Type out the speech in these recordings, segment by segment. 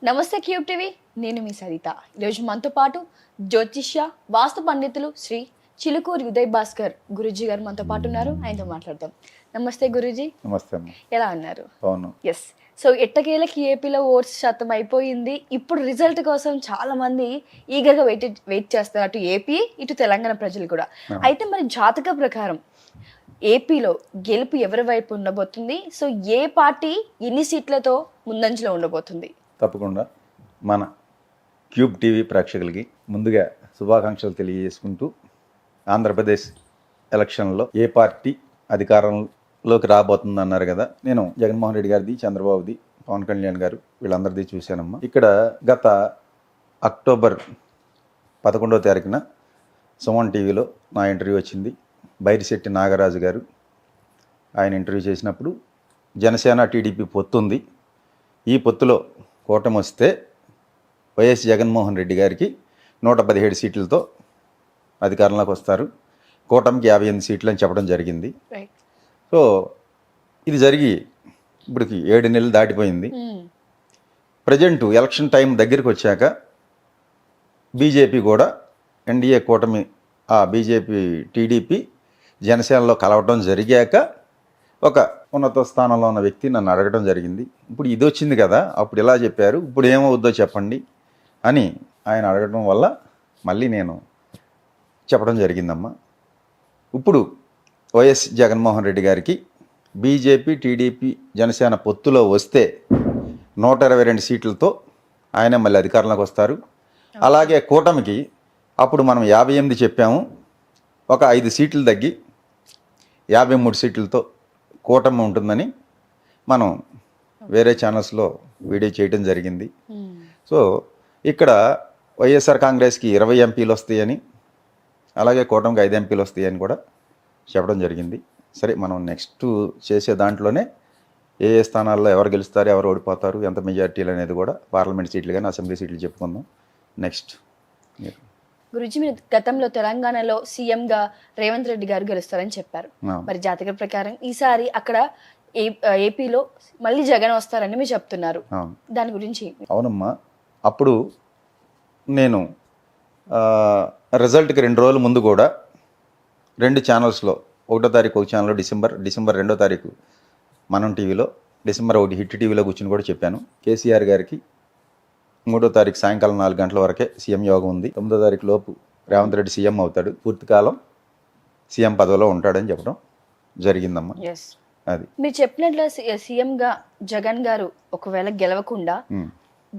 నమస్తే cube TV, నేను మీ సరిత. ఈరోజు మనతో పాటు జ్యోతిష్య వాస్తు పండితులు శ్రీ చిలుకూరి ఉదయ్ భాస్కర్ గురూజీ గారు మనతో పాటు ఉన్నారు. ఆయనతో మాట్లాడదాం. నమస్తే గురూజీ. నమస్తే అమ్మ. ఎలా ఉన్నారు? అవును. ఎస్. సో ఎట్టకేలకి ఏపీలో ఓట్స్ శాతం అయిపోయింది. ఇప్పుడు రిజల్ట్ కోసం చాలా మంది ఈగర్గా వెయిట్ చేస్తారు, అటు ఏపీ ఇటు తెలంగాణ ప్రజలు కూడా. అయితే మరి జాతక ప్రకారం ఏపీలో గెలుపు ఎవరి వైపు ఉండబోతుంది? సో ఏ పార్టీ ఎన్ని సీట్లతో ముందంజలో ఉండబోతుంది? తప్పకుండా మన క్యూబ్ టీవీ ప్రేక్షకులకి ముందుగా శుభాకాంక్షలు తెలియజేసుకుంటూ, ఆంధ్రప్రదేశ్ ఎలక్షన్లో ఏ పార్టీ అధికారంలోకి రాబోతుంది అన్నారు కదా. నేను జగన్మోహన్ రెడ్డి గారిది, చంద్రబాబుది, పవన్ కళ్యాణ్ గారు వీళ్ళందరిది చూశానమ్మా. ఇక్కడ గత అక్టోబర్ 11వ తారీఖున సుమన్ టీవీలో నా ఇంటర్వ్యూ వచ్చింది. బైరిశెట్టి నాగరాజు గారు ఆయన ఇంటర్వ్యూ చేసినప్పుడు జనసేన టీడీపీ పొత్తుంది, ఈ పొత్తులో కూటమి వస్తే వైఎస్ జగన్మోహన్ రెడ్డి గారికి 117 సీట్లతో అధికారంలోకి వస్తారు, కూటమికి 58 సీట్లు అని చెప్పడం జరిగింది. సో ఇది జరిగి ఇప్పటికి 7 నెలలు దాటిపోయింది. ప్రజెంట్ ఎలక్షన్ టైం దగ్గరికి వచ్చాక బీజేపీ కూడా ఎన్డీఏ కూటమి బీజేపీ టీడీపీ జనసేనలో కలవటం జరిగాక ఒక ఉన్నత స్థానంలో ఉన్న వ్యక్తి నన్ను అడగడం జరిగింది. ఇప్పుడు ఇది వచ్చింది కదా, అప్పుడు ఇలా చెప్పారు, ఇప్పుడు ఏమవుద్దో చెప్పండి అని ఆయన అడగడం వల్ల మళ్ళీ నేను చెప్పడం జరిగిందమ్మా. ఇప్పుడు వైఎస్ జగన్మోహన్ రెడ్డి గారికి బీజేపీ టీడీపీ జనసేన పొత్తులో వస్తే 122 సీట్లతో ఆయన మళ్ళీ అధికారంలోకి వస్తారు. అలాగే కూటమికి అప్పుడు మనం 58 చెప్పాము, ఒక 5 సీట్లు తగ్గి 53 సీట్లతో కూటమి ఉంటుందని మనం వేరే ఛానల్స్లో వీడియో చేయడం జరిగింది. సో ఇక్కడ వైఎస్ఆర్ కాంగ్రెస్కి 20 ఎంపీలు వస్తాయని, అలాగే కూటమికి 5 ఎంపీలు వస్తాయని కూడా చెప్పడం జరిగింది. సరే, మనం నెక్స్ట్ చేసే దాంట్లోనే ఏ ఏ స్థానాల్లో ఎవరు గెలుస్తారు, ఎవరు ఓడిపోతారు, ఎంత మెజార్టీలు అనేది కూడా పార్లమెంట్ సీట్లు కానీ అసెంబ్లీ సీట్లు చెప్పుకుందాం నెక్స్ట్. గురుజీ, మీరు గతంలో తెలంగాణలో సీఎంగా రేవంత్ రెడ్డి గారు గెలుస్తారని చెప్పారు. మరి జాతక ప్రకారం ఈసారి అక్కడ ఏపీలో మళ్ళీ జగన్ వస్తారని మీరు చెప్తున్నారు, దాని గురించి? అవునమ్మా, అప్పుడు నేను రిజల్ట్కి 2 రోజుల ముందు కూడా 2 ఛానల్స్లో, 1వ తారీఖు ఒక ఛానల్లో డిసెంబర్ 2వ తారీఖు మనం టీవీలో, డిసెంబర్ 1 హిట్ టీవీలో కూర్చుని కూడా చెప్పాను. కేసీఆర్ గారికి 3వ తారీఖు సాయంకాలం 4 గంటల వరకే సీఎం యోగం ఉంది, 9వ తారీఖు లోపు రేవంత్ రెడ్డి సీఎం అవుతాడు, పూర్తికాలం సీఎం పదవిలో ఉంటాడని చెప్పడం జరిగిందమ్మా. అది మీరు చెప్పినట్లు సీఎంగా జగన్ గారు ఒకవేళ గెలవకుండా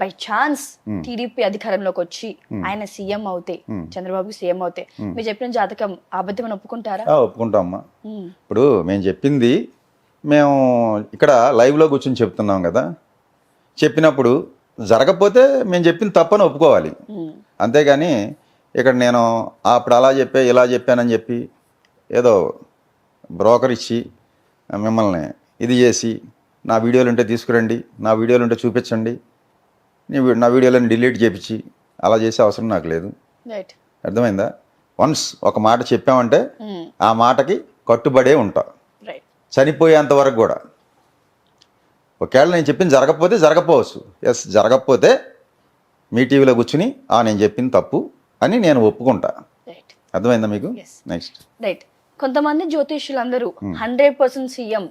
బై ఛాన్స్ టీడీపీ అధికారంలోకి వచ్చి ఆయన సీఎం అవుతే, చంద్రబాబు సీఎం అవుతే, మీరు చెప్పిన జాతకం అబద్ధమని ఒప్పుకుంటారా? ఒప్పుకుంటామమ్మా. ఇప్పుడు మేము చెప్పింది, మేము ఇక్కడ లైవ్లో కూర్చొని చెప్తున్నాం కదా, చెప్పినప్పుడు జరగకపోతే మేము చెప్పింది తప్పని ఒప్పుకోవాలి. అంతేగాని ఇక్కడ నేను అప్పుడు అలా చెప్పా ఇలా చెప్పానని చెప్పి ఏదో బ్రోకర్ ఇచ్చి మిమ్మల్ని ఇది చేసి నా వీడియోలు ఉంటే తీసుకురండి, నా వీడియోలు ఉంటే చూపించండి, నా వీడియోలను డిలీట్ చేపించి అలా చేసే అవసరం నాకు లేదు. అర్థమైందా? వన్స్ ఒక మాట చెప్పామంటే ఆ మాటకి కట్టుబడే ఉంటా చనిపోయేంత వరకు కూడా. ఒకవేళ నేను చెప్పింది జరగకపోవచ్చు, ఎస్, జరగకపోతే మీ టీవీలో కూర్చుని నేను చెప్పింది తప్పు అని నేను ఒప్పుకుంటా. అర్థమైందా మీకు? Next right. కొంతమంది జ్యోతిష్యులందరూ 100% సీఎం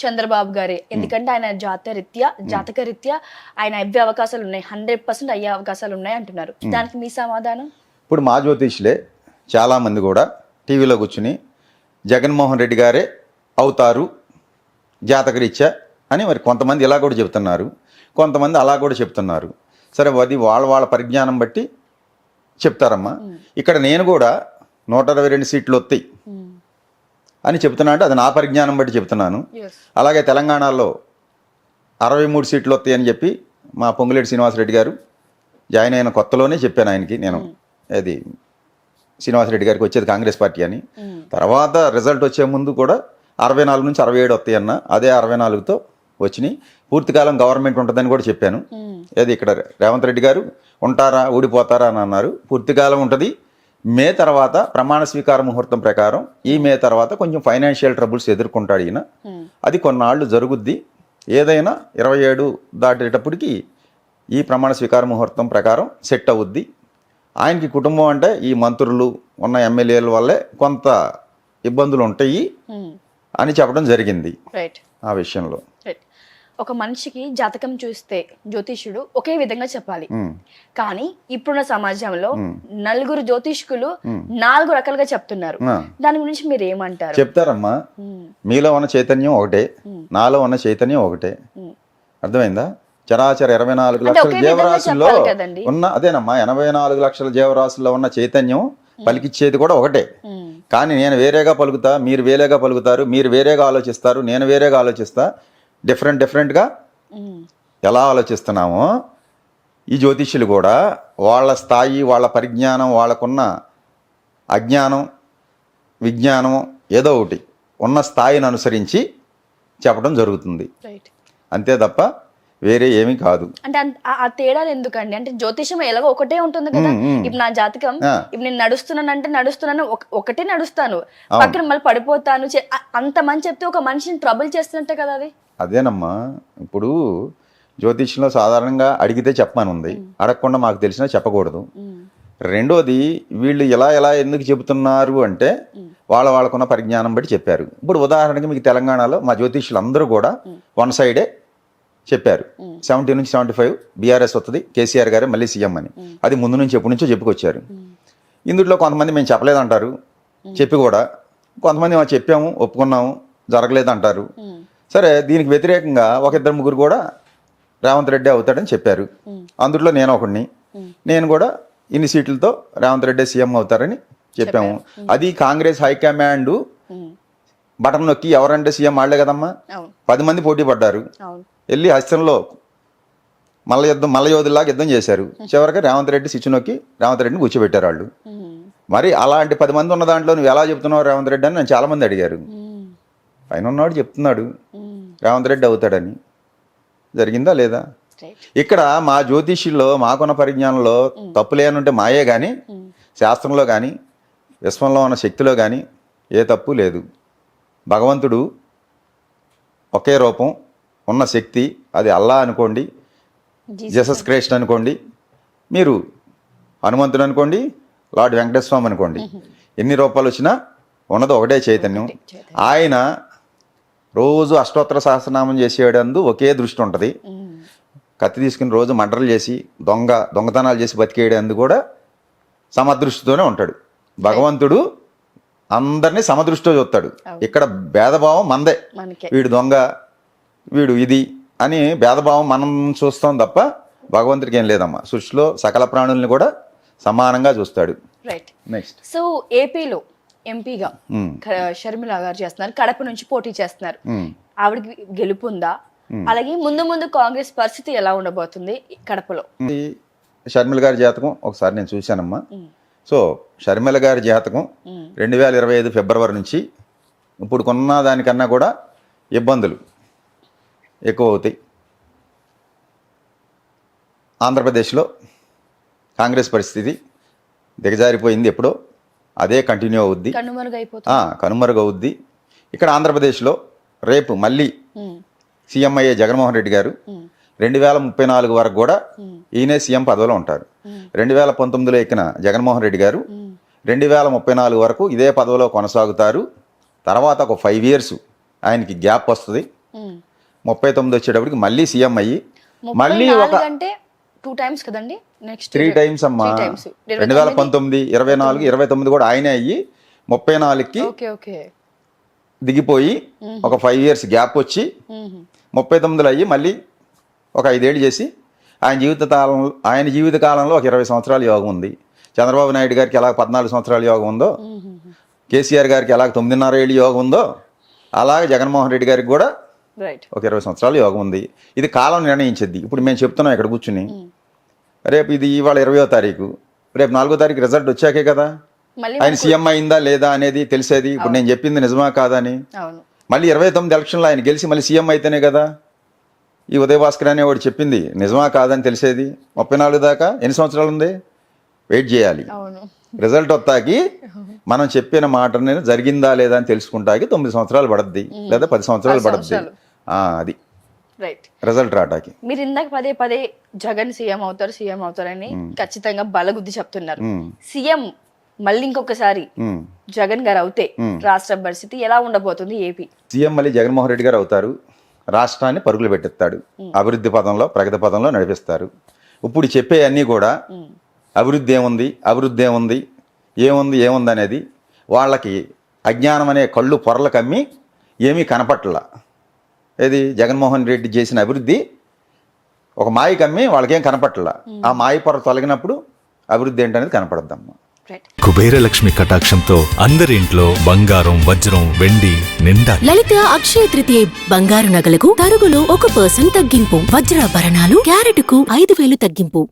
చంద్రబాబు గారే, ఎందుకంటే ఆయన జాతక రీత్యా ఆయన అయ్యే అవకాశాలు ఉన్నాయి, 100% అయ్యే అవకాశాలు ఉన్నాయి అంటున్నారు. దానికి మీ సమాధానం? ఇప్పుడు మా జ్యోతిష్యులే చాలామంది కూడా టీవీలో కూర్చుని జగన్మోహన్ రెడ్డి గారే అవుతారు జాతక రీత్యా అని మరి కొంతమంది ఇలా కూడా చెప్తున్నారు, కొంతమంది అలా కూడా చెప్తున్నారు. సరే, అది వాళ్ళ పరిజ్ఞానం బట్టి చెప్తారమ్మా. ఇక్కడ నేను కూడా 122 సీట్లు వస్తాయి అని చెప్తున్నా అంటే అది నా పరిజ్ఞానం బట్టి చెప్తున్నాను. అలాగే తెలంగాణలో 63 సీట్లు వస్తాయి అని చెప్పి మా పొంగులేటి శ్రీనివాసరెడ్డి గారు జాయిన్ అయిన కొత్తలోనే చెప్పాను ఆయనకి, నేను అది శ్రీనివాసరెడ్డి గారికి వచ్చేది కాంగ్రెస్ పార్టీ అని. తర్వాత రిజల్ట్ వచ్చే ముందు కూడా 64 నుంచి 67 వస్తాయి అన్న, అదే 64తో వచ్చినాయి. పూర్తికాలం గవర్నమెంట్ ఉంటుందని కూడా చెప్పాను. ఏది ఇక్కడ రేవంత్ రెడ్డి గారు ఉంటారా ఊడిపోతారా అని అన్నారు. పూర్తికాలం ఉంటుంది. మే తర్వాత ప్రమాణ స్వీకార ముహూర్తం ప్రకారం ఈ మే తర్వాత కొంచెం ఫైనాన్షియల్ ట్రబుల్స్ ఎదుర్కొంటాడు ఈయన. అది కొన్నాళ్ళు జరుగుద్ది. ఏదైనా 27 దాటేటప్పటికి ఈ ప్రమాణ స్వీకార ముహూర్తం ప్రకారం సెట్ అవుద్ది. ఆయనకి కుటుంబం అంటే ఈ మంత్రులు ఉన్న ఎమ్మెల్యేల వల్లే కొంత ఇబ్బందులు ఉంటాయి అని చెప్పడం జరిగింది రైట్. ఆ విషయంలో. రైట్. ఒక మనిషికి జాతకం చూస్తే జ్యోతిష్యుడు ఒకే విధంగా చెప్పాలి, కానీ ఇప్పుడున్న సమాజంలో నలుగురు జ్యోతిష్కులు 4 రకాలుగా చెప్తున్నారు. దాని గురించి మీరు ఏమంటారు? చెప్తారమ్మా, మీలో ఉన్న చైతన్యం ఒకటే, నాలో ఉన్న చైతన్యం ఒకటే. అర్థమైందా? చరాచర 24 లక్షల జీవరాశుల్లో ఉన్న అదేనమ్మా 84 లక్షల జీవరాశుల్లో ఉన్న చైతన్యం పలికిచ్చేది కూడా ఒకటే. కానీ నేను వేరేగా పలుకుతా, మీరు వేరేగా పలుకుతారు, మీరు వేరేగా ఆలోచిస్తారు, నేను వేరేగా ఆలోచిస్తా. డిఫరెంట్గా ఎలా ఆలోచిస్తున్నామో ఈ జ్యోతిష్యులు కూడా వాళ్ళ స్థాయి, వాళ్ళ పరిజ్ఞానం, వాళ్ళకున్న అజ్ఞానం, విజ్ఞానం ఏదో ఒకటి ఉన్న స్థాయిని అనుసరించి చెప్పడం జరుగుతుంది, అంతే తప్ప వేరే ఏమీ కాదు. అంటే ఆ తేడాలు ఎందుకండి? అంటే జ్యోతిషం ఎలాగో ఒకటే ఉంటుంది కదా. ఇప్పుడు నా జాతకం, ఇప్పుడు నేను నడుస్తున్నాను, ఒకటే నడుస్తాను, పక్కన మళ్ళీ పడిపోతాను, అంతమంది చెప్తే ఒక మనిషిని ట్రబుల్ చేస్తున్నట్టే కదా అది. అదేనమ్మా, ఇప్పుడు జ్యోతిష్యంలో సాధారణంగా అడిగితే చెప్పమనుంది, అడగకుండా మాకు తెలిసినా చెప్పకూడదు. రెండోది, వీళ్ళు ఎలా ఎందుకు చెబుతున్నారు అంటే వాళ్ళకున్న పరిజ్ఞానం బట్టి చెప్పారు. ఇప్పుడు ఉదాహరణకి మీకు తెలంగాణలో మా జ్యోతిష్యులు అందరూ కూడా వన్ సైడే చెప్పారు. 70 నుంచి 75 బీఆర్ఎస్ వస్తుంది, కేసీఆర్ గారే మళ్ళీ సీఎం అని. అది ముందు నుంచి ఎప్పటి నుంచో చెప్పుకొచ్చారు. ఇందులో కొంతమంది మేము చెప్పలేదంటారు, చెప్పి కూడా కొంతమంది మేము చెప్పాము, ఒప్పుకున్నాము, జరగలేదంటారు. సరే, దీనికి వ్యతిరేకంగా 1-2-3 కూడా రేవంత్ రెడ్డి అవుతాడని చెప్పారు. అందులో నేను ఒకడిని, నేను కూడా ఇన్ని సీట్లతో రేవంత్ రెడ్డి సీఎం అవుతారని చెప్పాము. అది కాంగ్రెస్ హైకమాండ్ బటన్ నొక్కి ఎవరంటే సీఎం వాళ్ళే కదమ్మా. 10 మంది పోటీ పడ్డారు, వెళ్ళి హస్తంలో మల్ల యోధుల్లాగా యుద్ధం చేశారు. చివరికి రేవంత్ రెడ్డి స్విచ్ నొక్కి రేవంత్ రెడ్డిని కూర్చోబెట్టారు వాళ్ళు. మరి అలాంటి 10 మంది ఉన్న దాంట్లో నువ్వు ఎలా చెప్తున్నావు రేవంత్ రెడ్డి అని నన్ను చాలా మంది అడిగారు. పైన ఉన్నవాడు చెప్తున్నాడు రేవంత్ రెడ్డి అవుతాడని. జరిగిందా లేదా? ఇక్కడ మా జ్యోతిష్యుల్లో మాకున్న పరిజ్ఞానంలో తప్పు లేనుంటే మాయే కానీ, శాస్త్రంలో కానీ, విశ్వంలో ఉన్న శక్తిలో కానీ ఏ తప్పు లేదు. భగవంతుడు ఒకే రూపం, ఉన్న శక్తి, అది అల్లా అనుకోండి, జీసస్ క్రైస్ట్ అనుకోండి, మీరు హనుమంతుడు అనుకోండి, లార్డ్ వెంకటేశ్వర స్వామి అనుకోండి, ఎన్ని రూపాయలు వచ్చినా ఉన్నది ఒకటే చైతన్యం. ఆయన రోజు అష్టోత్తర సహస్రనామం చేసేవాడందు ఒకే దృష్టి ఉంటుంది. కత్తి తీసుకుని రోజు మర్డర్లు చేసి దొంగతనాలు చేసి బతికేయడందు కూడా సమదృష్టితోనే ఉంటాడు. భగవంతుడు అందరినీ సమదృష్టితో చూస్తాడు. ఇక్కడ భేదభావం మందే, వీడు దొంగ, వీడు ఇది అని భేదభావం మనం చూస్తాం తప్ప భగవంతుడికి ఏం లేదమ్మా. సృష్టిలో సకల ప్రాణుల్ని కూడా సమానంగా చూస్తాడు. రైట్. నెక్స్ట్, సో ఏపీలో ఎంపీగా షర్మిల గారు చేస్తున్నారు, కడప నుంచి పోటీ చేస్తున్నారు. ఆవిడకి గెలుపుందా? అలాగే ముందు కాంగ్రెస్ పరిస్థితి ఎలా ఉండబోతుంది కడపలో? షర్మిల గారి జాతకం ఒకసారి నేను చూశానమ్మా. సో షర్మిల గారి జాతకం 2025 ఫిబ్రవరి నుంచి ఇప్పుడు కొన్న దానికన్నా కూడా ఇబ్బందులు ఎక్కువ అవుతాయి. ఆంధ్రప్రదేశ్లో కాంగ్రెస్ పరిస్థితి దిగజారిపోయింది ఎప్పుడో, అదే కంటిన్యూ అవుద్ది, కనుమరుగవుద్ది. ఇక్కడ ఆంధ్రప్రదేశ్లో రేపు మళ్ళీ సీఎం అయ్యే జగన్మోహన్ రెడ్డి గారు 2034 వరకు కూడా ఈయనే సీఎం పదవిలో ఉంటారు. 2019లో ఎక్కిన జగన్మోహన్ రెడ్డి గారు 2034 వరకు ఇదే పదవిలో కొనసాగుతారు. తర్వాత ఒక 5 years ఆయనకి గ్యాప్ వస్తుంది. 39 వచ్చేటప్పటికి మళ్ళీ సీఎం అయ్యి మళ్ళీ ఒక 2 times కదండి, నెక్స్ట్ 3 times అమ్మా. 2019, 24, 29 కూడా ఆయనే అయ్యి 34కి దిగిపోయి ఒక 5 years గ్యాప్ వచ్చి 39లో అయ్యి మళ్ళీ ఒక 5 ఏళ్ళు చేసి ఆయన జీవిత కాలంలో ఒక 20 సంవత్సరాల యోగం ఉంది. చంద్రబాబు నాయుడు గారికి ఎలా 14 సంవత్సరాల యోగం ఉందో, కేసీఆర్ గారికి ఎలా 9.5 ఏళ్ళు యోగం ఉందో, అలాగే జగన్మోహన్ రెడ్డి గారికి కూడా ఒక 20 సంవత్సరాల యోగం ఉంది. ఇది కాలం నిర్ణయించింది. ఇప్పుడు మేము చెప్తున్నాం ఇక్కడ కూర్చుని, రేపు ఇది ఇవాళ 20వ తారీఖు, రేపు 4వ తారీఖు రిజల్ట్ వచ్చాకే కదా ఆయన సీఎం అయిందా లేదా అనేది తెలిసేది. ఇప్పుడు నేను చెప్పింది నిజమా కాదా అని. మళ్ళీ 29 ఎలక్షన్లో ఆయన గెలిచి మళ్ళీ సీఎం అయితేనే కదా ఈ ఉదయభాస్కర్ అనేవాడు చెప్పింది నిజమా కాదని తెలిసేది. 34 దాకా ఎన్ని సంవత్సరాలు ఉంది, వెయిట్ చేయాలి. రిజల్ట్ వస్తాకి మనం చెప్పిన మాట జరిగిందా లేదా అని తెలుసుకుంటాకి 9 సంవత్సరాలు పడద్ది, లేదా 10 సంవత్సరాలు పడద్ది. అది రైట్. రిజల్ట్ రావడానికి. మీరు ఇందాక పదే పదే జగన్ సీఎం అవుతారని ఖచ్చితంగా బలగుద్ది చెప్తున్నారు. సీఎం మళ్ళీ ఇంకొకసారి జగన్ గారు అవుతే రాష్ట్ర పరిస్థితి ఎలా ఉండబోతుంది ఏపీ? సీఎం మళ్ళీ జగన్మోహన్ రెడ్డి గారు అవుతారు. రాష్ట్రాన్ని పరుగులు పెట్టిస్తాడు. అభివృద్ధి పదంలో, ప్రగతి పదంలో నడిపిస్తారు. ఇప్పుడు చెప్పే అన్నీ కూడా అభివృద్ధి ఏముంది అనేది వాళ్ళకి అజ్ఞానం అనే కళ్ళు పొరలు కమ్మి ఏమీ కనపట్ల. ఏది జగన్మోహన్ రెడ్డి చేసిన అభివృద్ధి ఒక మాయ కమ్మి వాళ్ళకేం కనపట్ల. ఆ మాయ పొర తొలగినప్పుడు అభివృద్ధి ఏంటనేది కనపడద్దమ్మా. కుబేర లక్ష్మి కటాక్షంతో అందరి ఇంట్లో బంగారం, వజ్రం, వెండి నిండా. లలిత అక్షయ తృతీయ బంగారు నగలకు తరుగులో 1% తగ్గింపు. వజ్రాభరణాలు క్యారెట్కు 5,000 తగ్గింపు.